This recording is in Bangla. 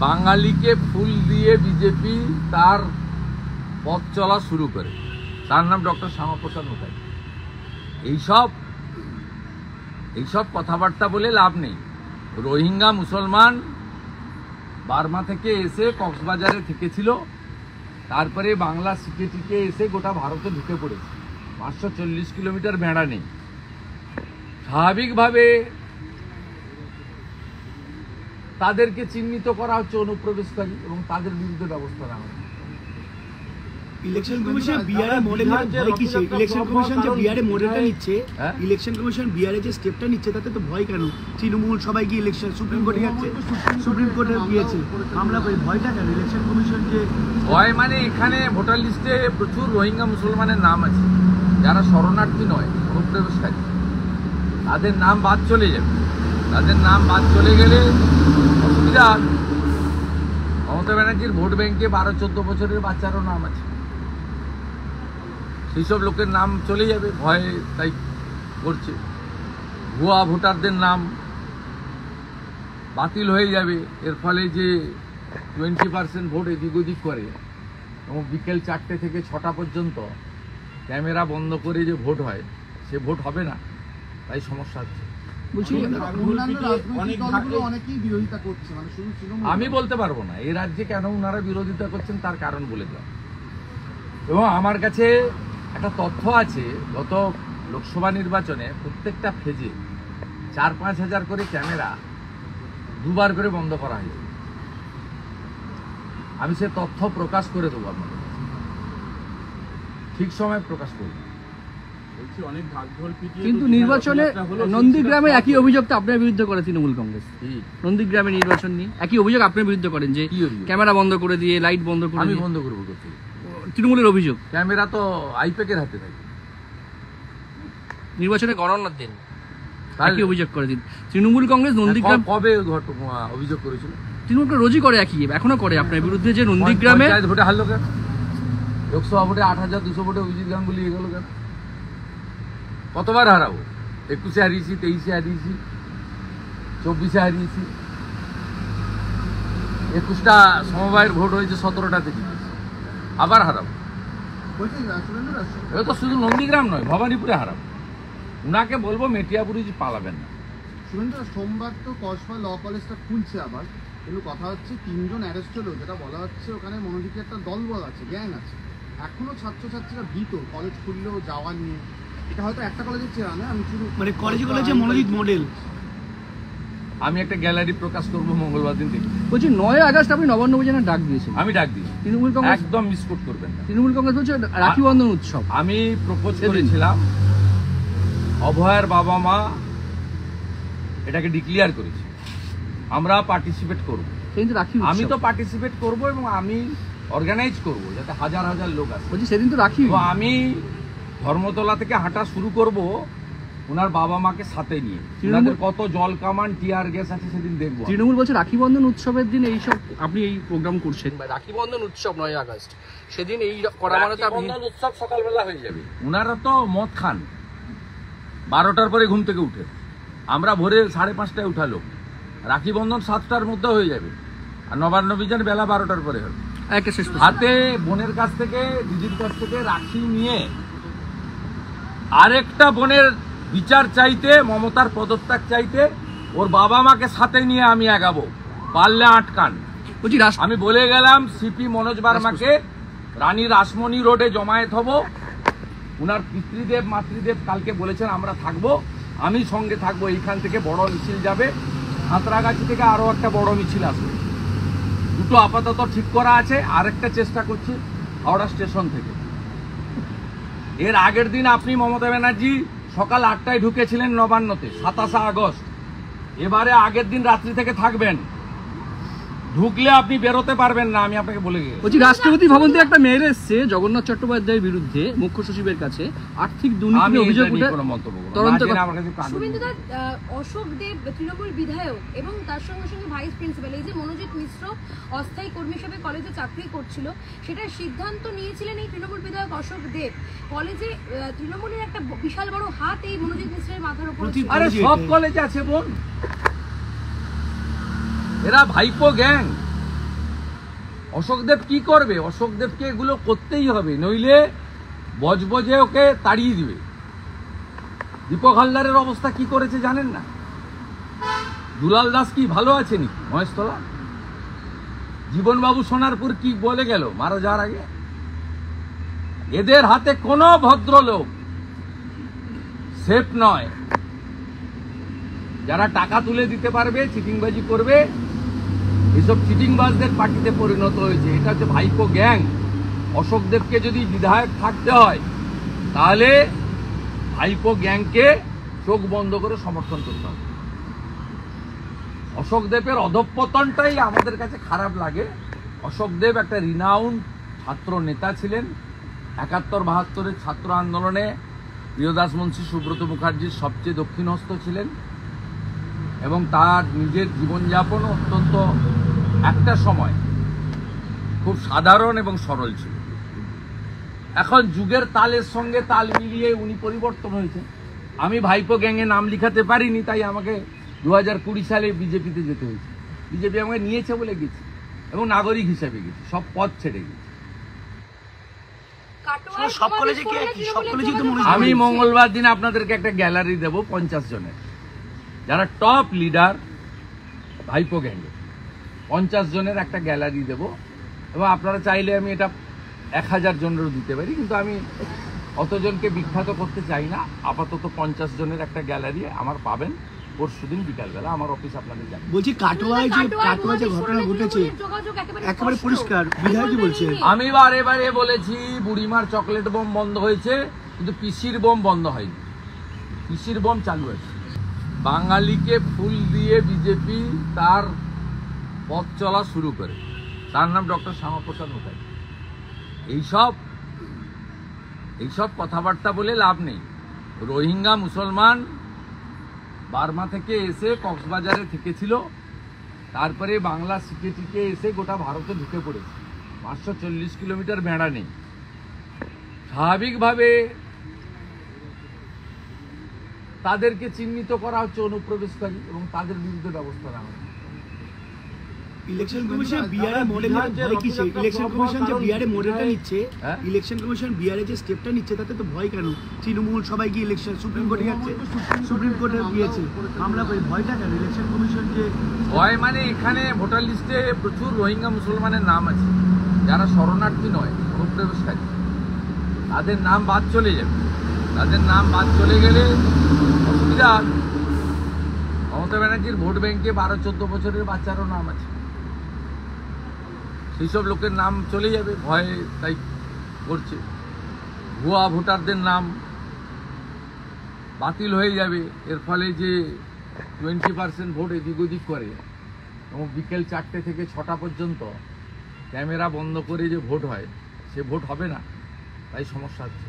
বাঙালিকে ফুল দিয়ে বিজেপি তার পথ চলা শুরু করে। তার নাম ডক্টর শ্যামাপ্রসাদ মুখার্জি। এইসব কথাবার্তা বলে লাভ নেই। রোহিঙ্গা মুসলমান বার্মা থেকে এসে কক্সবাজারে থেকেছিল, তারপরে বাংলা শিখে টিকে এসে গোটা ভারতে ঢুকে পড়েছে। 540 কিলোমিটার বেড়া নেই। স্বাভাবিকভাবে তাদেরকে চিহ্নিত করা হচ্ছে অনুপ্রবেশকারী এবং তাদের বিরুদ্ধে ব্যবস্থা নেওয়া হচ্ছে। ইলেকশন কমিশন বিহারে মডেল ভয় কিসে? ইলেকশন কমিশন যে বিহারে মডেলটা নিচ্ছে, ইলেকশন কমিশন বিহারে যে স্টেপটা নিচ্ছে তাতে তো ভয় কেন? তৃণমূল সবাই গিয়ে ইলেকশন সুপ্রিম কোর্টে যাচ্ছে, সুপ্রিম কোর্টে গিয়েছে, আমরা ভয়টা কেন? ইলেকশন কমিশন যে ভয় মানে এখানে ভোটার লিস্টে প্রচুর রোহিঙ্গা মুসলমানের নাম আছে যারা শরণার্থী নয়, অনুপ্রবেশকারী। তাদের নাম বাদ চলে যাবে। তাদের নাম বাদ চলে গেলে অসুবিধা। মমতা ব্যানার্জির ভোট ব্যাংকে 12-14 বছরের বাচ্চারও নাম আছে। সেই সব লোকের নাম চলে যাবে, ভয়ে তাই করছে। ভুয়া ভোটারদের নাম বাতিল হয়ে যাবে। এর ফলে যে 20% ভোট এদিক ওদিক করে এবং বিকেল 4টে থেকে 6টা পর্যন্ত ক্যামেরা বন্ধ করে যে ভোট হয়, সে ভোট হবে না। তাই সমস্যা হচ্ছে। আমি বলতে পারবো না এই রাজ্যে কেন ওনারা বিরোধিতা করছেন, তার কারণ বলে দেন। এবং আমার কাছে একটা তথ্য আছে, গত লোকসভা নির্বাচনে প্রত্যেকটা ফেজে 4-5 হাজার করে ক্যামেরা 2বার করে বন্ধ করা হয়েছে। আমি সে তথ্য প্রকাশ করে দেবো আপনাদের, ঠিক সময় প্রকাশ করব। কিন্তু নির্বাচনে নন্দীগ্রামে একই অভিযোগ তো আপনার বিরুদ্ধে করে তৃণমূল কংগ্রেস। নন্দীগ্রামে নির্বাচন নিয়ে একই অভিযোগ আপনার বিরুদ্ধে করেন যে ক্যামেরা বন্ধ করে দিয়ে, লাইট বন্ধ করে। আমি বন্ধ করবো করতে? তৃণমূলের অভিযোগ ক্যামেরা তো আইপ্যাকের হাতে থাকে। নির্বাচনে গণনার দিন একই অভিযোগ করে দিন তৃণমূল কংগ্রেস। নন্দীগ্রাম কবে অভিযোগ করেছিল? তৃণমূল রোজই করে, একই এখনো করে আপনার বিরুদ্ধে যে নন্দীগ্রামে ভোটে হারলো কেন? লোকসভা ভোটে 8200 ভোটে অভিজিৎ গাঙ্গুলি এগোলো কেন? কতবার হারাবো? 21-এ হারিয়েছি, 23-এ হারিয়েছি, 24-এ হারিয়েছি। 21টা সমবায়ের ভোট হয়েছে, 17টাতে জিতেছি। আবার হারাবো। এটা তো শুধু নন্দীগ্রাম নয়, ভবানীপুরে হারাবো। উনাকে বলবো মেটিয়াপুরি পালাবেন না। সুরেন্দ্র, সোমবার তো কসবা ল কলেজটা খুলছে আবার, কিন্তু কথা হচ্ছে 3 জন অ্যারেস্ট হলো, যেটা বলা হচ্ছে ওখানে মনোজিতের একটা দলবল আছে, গ্যাং আছে। এখনো ছাত্রছাত্রীরা ভীত কলেজ খুললেও যাওয়া নিয়ে। এটা হয়তো একটা কলেজের চেয়ে না, আমি শুধু মানে কলেজে মনোজিৎ মডেল। আমি একটা গ্যালারি প্রকাশ করবো মঙ্গলবার দিন থেকে। বলছি 9 আগস্ট আপনি নবান্ন অভিযানে ডাক দিয়েছেন। আমি ডাক দিই। তৃণমূল কংগ্রেস একদম মিসকোট করবেন না। তৃণমূল কংগ্রেস বলছে রাখি বন্ধন উৎসব। আমি প্রপোজ করেছিলাম, অভয়ার বাবা মা এটাকে ডিক্লেয়ার করেছে, আমরা পার্টিসিপেট করব। আমি তো পার্টিসিপেট করব এবং আমি অর্গানাইজ করব যাতে হাজার হাজার লোক আসে। বলছি সেদিন তো রাখি, আমি ধর্মতলা থেকে হাঁটা শুরু করব ওনার বাবা মাকে সাথে নিয়ে। ওনাদের কত জল কামান, টিয়ার গ্যাস আছে সেদিন দেখবো। তৃণমূল বলছে রাখি বন্ধন উৎসবের দিন এইসব আপনি এই প্রোগ্রাম করছেন, বা রাখি বন্ধন উৎসব 9 আগস্ট সেদিন এই করা মানে তো আপনি উৎসব সকালবেলা হয়ে যাবে। ওনারা তো মদ খান 12টার পরে ঘুম থেকে উঠে, আমরা ভোরে 5:30টায় উঠালো। রাখি বন্ধন 7টার মধ্যে হয়ে যাবে, আর নবান্ন অভিযান বেলা 12টার পরে হবে। হাতে বোনের কাছ থেকে, দিদির কাছ থেকে রাখি নিয়ে আরেকটা বোনের বিচার চাইতে, মমতার পদত্যাগ চাইতে, ওর বাবা মাকে সাথে নিয়ে আমি আগাবো, পারলে আটকান। আমি বলে গেলাম সিপি মনোজ বার্মাকে, রানী রাসমণি রোডে জমায়েত হব। উনার পিতৃদেব মাতৃদেব কালকে বলেছেন আমরা থাকবো, আমি সঙ্গে থাকবো। এইখান থেকে বড় মিছিল যাবে, হাতরাগাছি থেকে আরো একটা বড় মিছিল আসবে। দুটো আপাতত ঠিক করা আছে, আরেকটা চেষ্টা করছি হাওড়া স্টেশন থেকে। এর আগের দিন আপনি মমতা ব্যানার্জি সকাল 8টায় ঢুকেছিলেন নবান্নতে, 27 আগস্ট। এবারে আগের দিন রাত্রি থেকে থাকবেন, ঢুকলে আপনি বেরোতে পারবেন না, আমি আপনাকে বলে গেছি। বলছি রাষ্ট্রপতি ভবন থেকে একটা মেইল এসছে জগন্নাথ চট্টোপাধ্যায়ের বিরুদ্ধে, মুখ্য সচিবের কাছে আর্থিক দুর্নীতির অভিযোগ উঠে তদন্ত। অশোক দেব তৃণমূল বিধায়ক এবং তার সঙ্গে সঙ্গে ভাইস প্রিন্সিপাল, এই যে মনোজিৎ মিশ্র অস্থায়ী কর্মী হিসেবে কলেজে চাকরি করছিল, সেটার সিদ্ধান্ত নিয়েছিলেন এই তৃণমূল বিধায়ক অশোক দেব। কলেজে তৃণমূলের একটা বিশাল বড় হাত এই মনোজিৎ মিশ্রের মাথার উপর। আরে সব কলেজে আছে বোন, এরা ভাইপো গ্যাং। অশোকদেব কি করবে? অশোকদেবকে এগুলো করতেই হবে, নইলে বজবজে ওকে তাড়িয়ে দিবে। দীপক হালদারের অবস্থা কি করেছে জানেন না? দুলাল দাস কি ভালো আছে নাকি মহেশতলা? জীবনবাবু সোনারপুর কি বলে গেল মারা যাওয়ার আগে? এদের হাতে কোনো ভদ্রলোক সেফ নয়। যারা টাকা তুলে দিতে পারবে, চিটিংবাজি করবে, এসব চিটিংবাজদের পার্টিতে পরিণত হয়েছে। এটা হচ্ছে ভাইপো গ্যাং। অশোকদেবকে যদি বিধায়ক থাকতে হয় তাহলে ভাইপো গ্যাংকে চোখ বন্ধ করে সমর্থন করতে হবে। অশোকদেবের অধঃপতনটাই আমাদের কাছে খারাপ লাগে। অশোকদেব একটা রিনাউন্ড ছাত্র নেতা ছিলেন। 71-72 ছাত্র আন্দোলনে প্রিয়দাস মুন্সী, সুব্রত মুখার্জির সবচেয়ে দক্ষিণহস্ত ছিলেন এবং তার নিজের জীবনযাপন অত্যন্ত একটা সময় খুব সাধারণ এবং সরল ছিল। এখন যুগের তালের সঙ্গে তাল মিলিয়ে উনি পরিবর্তন হয়েছে। আমি ভাইপো গ্যাংয়ে নাম লিখাতে পারিনি, তাই আমাকে 2020 সালে বিজেপিতে যেতে হয়েছে। বিজেপি আমাকে নিয়েছে বলে গেছি এবং নাগরিক হিসেবে গেছি, সব পদ ছেড়ে গেছি। সব কলেজে কি একই? সব কলেজেই তো মনে হয় আমি মঙ্গলবার দিন আপনাদেরকে একটা গ্যালারি দেব 50 জনের, যারা টপ লিডার ভাইপো গ্যাংয়ে। 50 জনের একটা গ্যালারি দেব এবং আপনারা চাইলে আমি এটা 1000 জনেরও দিতে পারি, কিন্তু আমি অতজনকে বিখ্যাত করতে চাই না। আপাতত 50 জনের একটা গ্যালারি আমার পাবেন পরশুদিন বিকালবেলা আমার অফিস আপনাদের যাবে। বলছি কাটোয়ায় যে ঘটনা ঘটেছে একেবারে পরিষ্কার, বিধায়ক কি বলছে? আমি বারে বারে বলেছি বুড়িমার চকলেট বোম বন্ধ হয়েছে, কিন্তু পিসির বোম বন্ধ হয়নি। পিসির বোম চালু আছে। বাঙালিকে ফুল দিয়ে বিজেপি তার পথ চলা শুরু করে। তার নাম ডক্টর শ্যামাপ্রসাদ মুখার্জি। এইসব কথাবার্তা বলে লাভ নেই। রোহিঙ্গা মুসলমান বার্মা থেকে এসে কক্সবাজারে থেকেছিল, তারপরে বাংলা সিকেটিকে এসে গোটা ভারতে ঢুকে পড়েছে। 540 কিলোমিটার বেড়া নেই। স্বাভাবিকভাবে তাদেরকে চিহ্নিত করা হচ্ছে অনুপ্রবেশকারী এবং তাদের বিরুদ্ধে ব্যবস্থা নেওয়া হচ্ছে। ইলেকশন কমিশন বিআরএ মডেলের ভয় কিসে? ইলেকশন কমিশন যে বিআরএ মডেলটা নিচ্ছে, ইলেকশন কমিশন বিআরএ যে স্টেপটা নিচ্ছে তাতে তো ভয় কেন? তৃণমূল সবাই গিয়ে ইলেকশন সুপ্রিম কোর্টে যাচ্ছে, সুপ্রিম কোর্টে গিয়েছে মামলা করে। ভয়টা কেন ইলেকশন কমিশন যে ভয়? মানে এখানে ভোটার লিস্টে প্রচুর রোহিঙ্গা মুসলমানের নাম আছে, যারা শরণার্থী নয়, অনুপ্রবেশকারী। তাদের নাম বাদ চলে যাবে। তাদের নাম বাদ চলে গেলে অসুবিধা। মমতা ব্যানার্জির ভোট ব্যাংকে 12-14 বছরের বাচ্চারও নাম আছে। সেই সব লোকের নাম চলে যাবে, ভয়ে তাই করছে। ভুয়া ভোটারদের নাম বাতিল হয়ে যাবে। এর ফলে যে 20% ভোট এদিক ওদিক করে এবং বিকেল 4টে থেকে 6টা পর্যন্ত ক্যামেরা বন্ধ করে যে ভোট হয়, সে ভোট হবে না, তাই সমস্যা হচ্ছে।